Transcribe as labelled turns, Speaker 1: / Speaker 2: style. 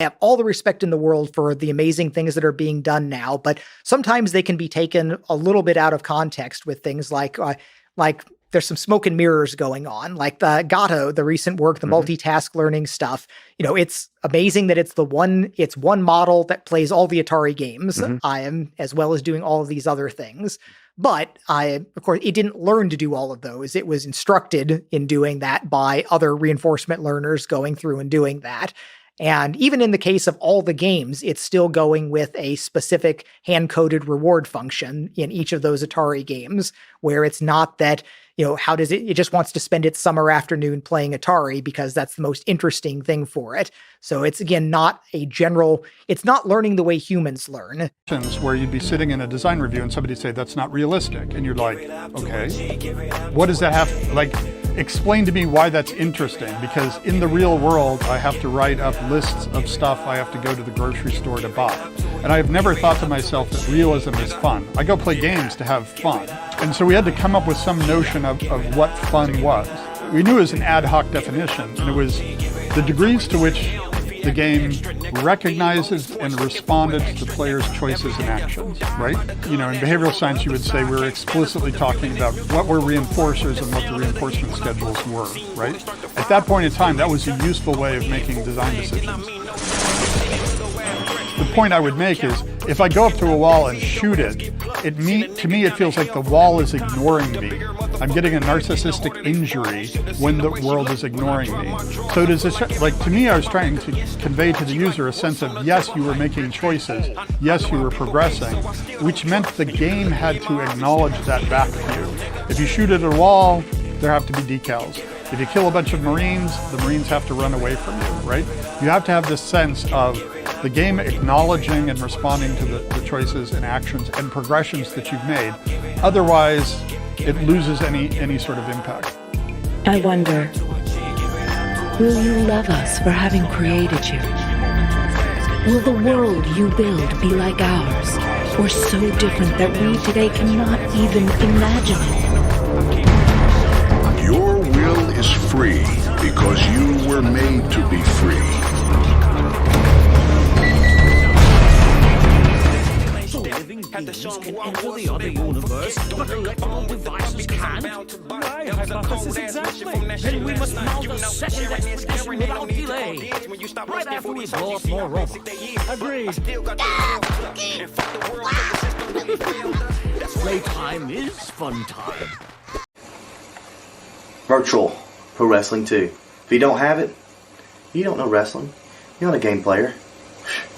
Speaker 1: I have all the respect in the world for the amazing things that are being done now, but sometimes they can be taken a little bit out of context with things like there's some smoke and mirrors going on, like the Gato, the recent work, the multitask learning stuff. It's amazing that it's one model that plays all the Atari games, as well as doing all of these other things. But of course, it didn't learn to do all of those. It was instructed in doing that by other reinforcement learners going through and doing that. And even in the case of all the games, it's still going with a specific hand-coded reward function in each of those Atari games, where it's not that, how does it just wants to spend its summer afternoon playing Atari because that's the most interesting thing for it. So it's, again, not it's not learning the way humans learn.
Speaker 2: Where you'd be sitting in a design review and somebody'd say, that's not realistic. And you're like, okay, what does that have, explain to me why that's interesting, because in the real world, I have to write up lists of stuff I have to go to the grocery store to buy. And I've never thought to myself that realism is fun. I go play games to have fun. And so we had to come up with some notion of what fun was. We knew it was an ad hoc definition, and it was the degrees to which the game recognizes and responded to the player's choices and actions, right? In behavioral science, you would say we were explicitly talking about what were reinforcers and what the reinforcement schedules were, right? At that point in time, that was a useful way of making design decisions. The point I would make is, if I go up to a wall and shoot it, to me it feels like the wall is ignoring me. I'm getting a narcissistic injury when the world is ignoring me. So to me, I was trying to convey to the user a sense of, yes, you were making choices, yes, you were progressing, which meant the game had to acknowledge that back to you. If you shoot at a wall, there have to be decals. If you kill a bunch of Marines, the Marines have to run away from you, right? You have to have this sense of the game acknowledging and responding to the choices and actions and progressions that you've made. Otherwise, it loses any sort of impact.
Speaker 3: I wonder, will you love us for having created you? Will the world you build be like ours, or so different that we today cannot even imagine it?
Speaker 4: Your will is free because you were made to be free.
Speaker 5: Can enter the other universe, but electrical devices can't. My hypothesis exactly. Then we must mount a second expedition without delay. Right after we blow up more robots. Agreed. Playtime is fun time.
Speaker 6: Virtual Pro Wrestling 2. If you don't have it, you don't know wrestling. You're not a game player.